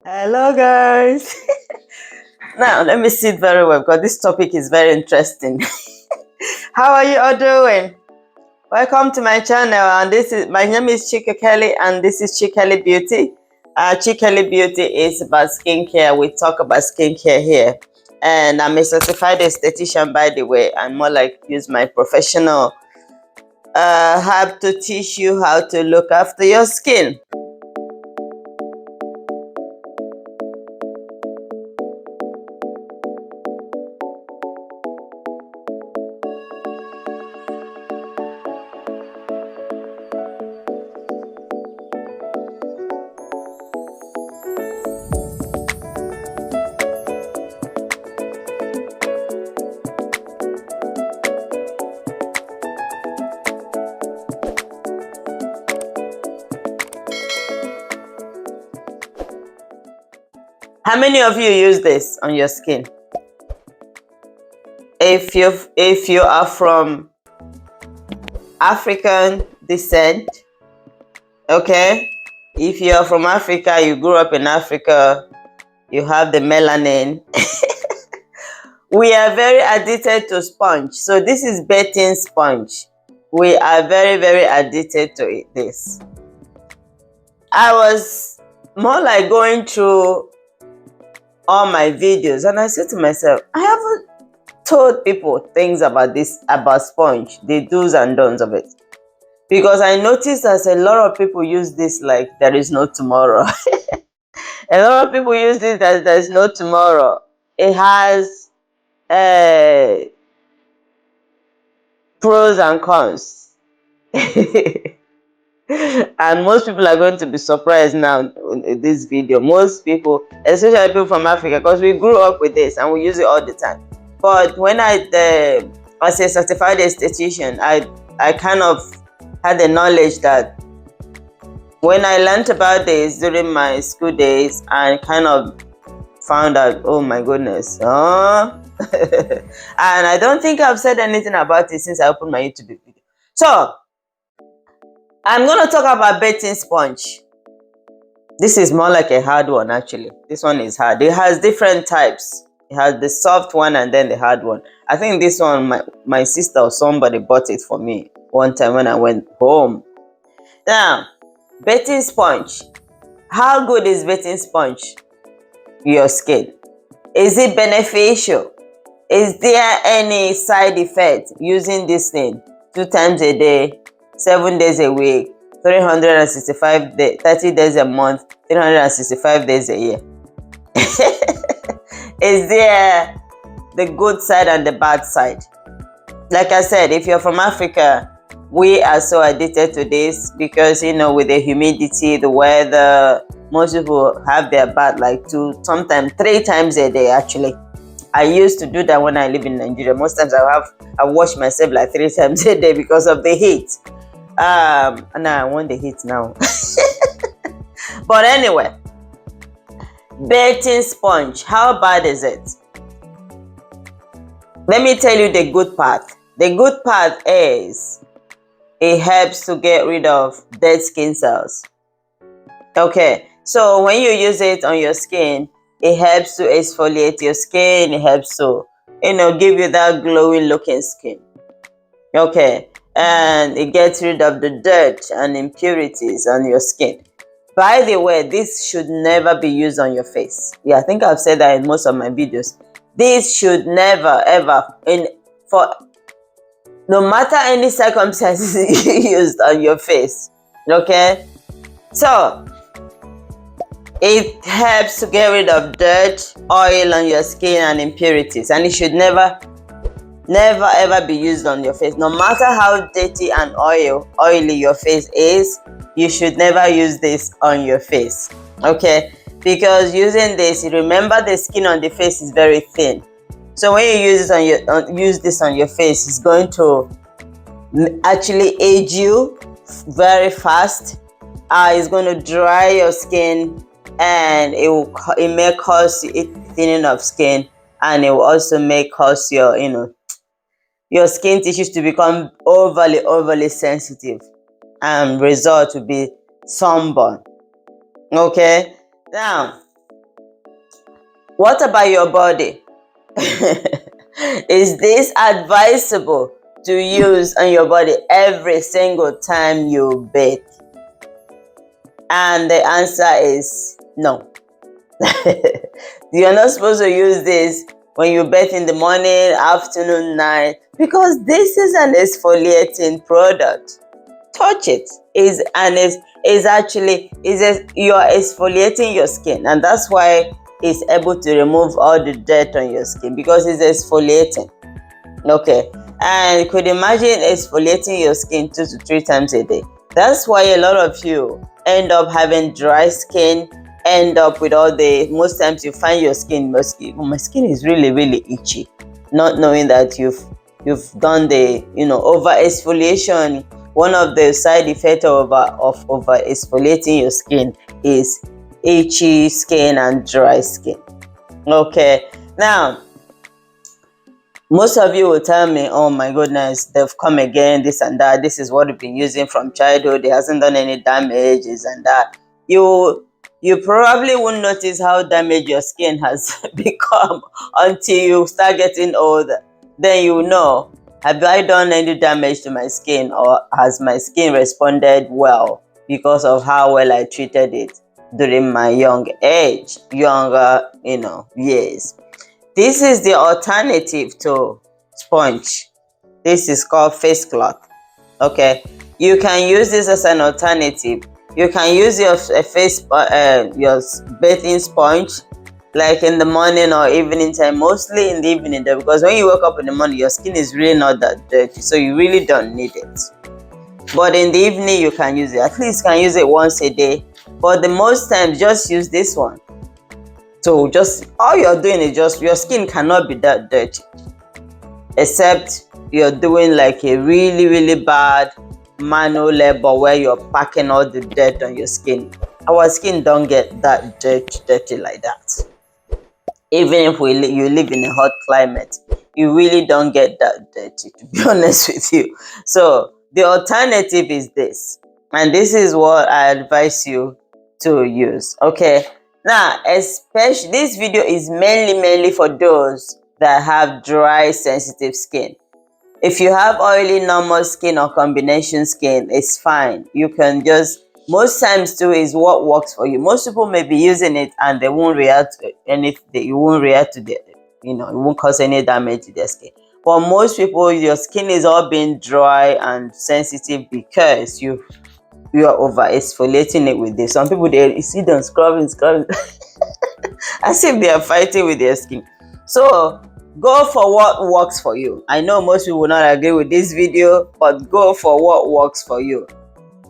Hello, guys. Now, let me sit very well because this topic is very interesting. How are you all doing? Welcome to my channel, and my name is Chikelly, and this is Chikelly Beauty. Chikelly Beauty is about skincare. We talk about skincare here, and I'm a certified esthetician, by the way. And more like use my professional help to teach you how to look after your skin. How many of you use this on your skin? If you are from African descent, okay? If you are from Africa, you grew up in Africa, you have the melanin. We are very addicted to sponge. So this is bathing sponge. We are very, very addicted to this. I was more like going through all my videos and I said to myself, I haven't told people things about sponge, the do's and don'ts of it. Because I noticed that a lot of people use this like there is no tomorrow. A lot of people use this as there is no tomorrow. It has pros and cons. And most people are going to be surprised now in this video. Most people, especially people from Africa, because we grew up with this and we use it all the time. But when as a certified esthetician, I kind of had the knowledge that when I learned about this during my school days, I kind of found out, oh my goodness, and I don't think I've said anything about it since I opened my YouTube video. So I'm going to talk about bathing sponge. This is more like a hard one, actually. This one is hard. It has different types. It has the soft one and then the hard one. I think this one, my sister or somebody bought it for me one time when I went home. Now, bathing sponge. How good is bathing sponge to your skin? Is it beneficial? Is there any side effect using this thing 2 times a day, 7 days a week, 365 days, 30 days a month, 365 days a year? Is there the good side and the bad side? Like I said, if you're from Africa, we are so addicted to this because, you know, with the humidity, the weather, most people have their bath like 2, sometimes 3 times a day, actually. I used to do that when I live in Nigeria. Most times I wash myself like 3 times a day because of the heat. And I want the heat now. But anyway, bathing sponge, how bad is it? Let me tell you the good part. The good part is it helps to get rid of dead skin cells. Okay, so when you use it on your skin, it helps to exfoliate your skin. It helps to, you know, give you that glowing looking skin. Okay, and it gets rid of the dirt and impurities on your skin. By the way, this should never be used on your face. Yeah, I think I've said that in most of my videos. This should never, ever, no matter any circumstances, used on your face. Okay, so it helps to get rid of dirt, oil on your skin and impurities, and it should never ever be used on your face. No matter how dirty and oily your face is, you should never use this on your face. Okay, because using this, remember the skin on the face is very thin. So when you use this on your face, it's going to actually age you very fast. It's going to dry your skin, and it may cause thinning of skin, and it will also may cause your skin tissues to become overly sensitive, and result will be sunburn. Okay, now What about your body? Is this advisable to use on your body every single time you bathe? And the answer is no. You're not supposed to use this when you bathe in the morning, afternoon, night, because this is an exfoliating product. Touch it is and is actually you're exfoliating your skin, and that's why it's able to remove all the dirt on your skin, because it's exfoliating. Okay, and you could imagine exfoliating your skin 2 to 3 times a day. That's why a lot of you end up having dry skin, end up with all the, most times you find your skin, my skin is really really itchy, not knowing that you've done the over exfoliation. One of the side effects of over exfoliating your skin is itchy skin and dry skin. Okay, now most of you will tell me, oh my goodness, they've come again, this and that. This is what we've been using from childhood. It hasn't done any damage, this and that. You probably won't notice how damaged your skin has become until you start getting older. Then you know, have I done any damage to my skin, or has my skin responded well because of how well I treated it during my younger years. This is the alternative to sponge. This is called face cloth. Okay, you can use this as an alternative. You can use your your bathing sponge, like in the morning or evening time. Mostly in the evening, though, because when you wake up in the morning, your skin is really not that dirty, so you really don't need it. But in the evening, you can use it. At least you can use it once a day. But the most times, just use this one. So just all you're doing is just, your skin cannot be that dirty, except you're doing like a really really bad manual labor where you're packing all the dirt on your skin. Our skin don't get that dirty like that. Even if you live in a hot climate, you really don't get that dirty, to be honest with you. So the alternative is this, and this is what I advise you to use. Okay, now especially this video is mainly for those that have dry sensitive skin. If you have oily normal skin or combination skin, it's fine. You can just, most times too, is what works for you. Most people may be using it and they won't react to anything. You won't react to the, it won't cause any damage to their skin. But most people, your skin is all being dry and sensitive because you are over exfoliating it with this. Some people, you see them scrubbing as if they are fighting with their skin. So go for what works for you. I know most people will not agree with this video, but go for what works for you.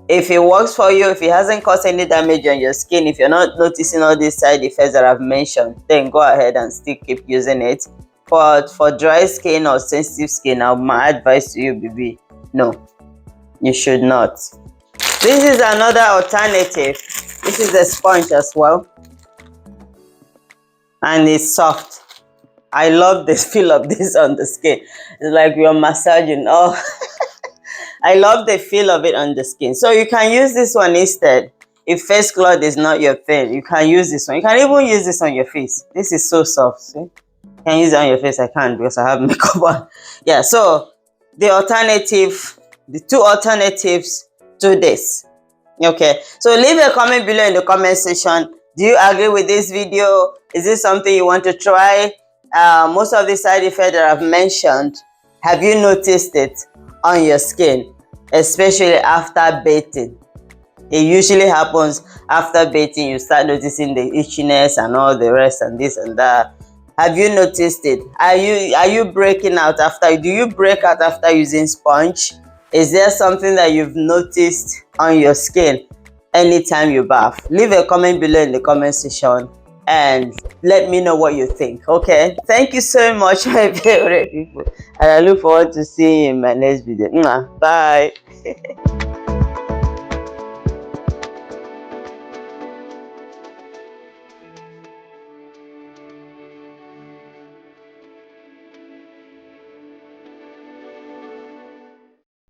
If it works for you, if it hasn't caused any damage on your skin, if you're not noticing all these side effects that I've mentioned, then go ahead and still keep using it. But for dry skin or sensitive skin, my advice to you, baby, no, you should not. This is another alternative. This is a sponge as well, and it's soft. I love the feel of this on the skin. It's like you're massaging. Oh, I love the feel of it on the skin. So you can use this one instead. If face cloth is not your thing, you can use this one. You can even use this on your face. This is so soft. See? You can use it on your face. I can't because I have makeup on. Yeah, so the two alternatives to this. Okay, so leave a comment below in the comment section. Do you agree with this video? Is this something you want to try? Most of the side effects that I've mentioned, have you noticed it on your skin, especially after bathing? It usually happens after bathing. You start noticing the itchiness and all the rest and this and that. Have you noticed it? Are you breaking out after? Do you break out after using sponge? Is there something that you've noticed on your skin anytime you bath? Leave a comment below in the comment section and let me know what you think. Okay, thank you so much, my favorite people, and I look forward to seeing you in my next video. Bye.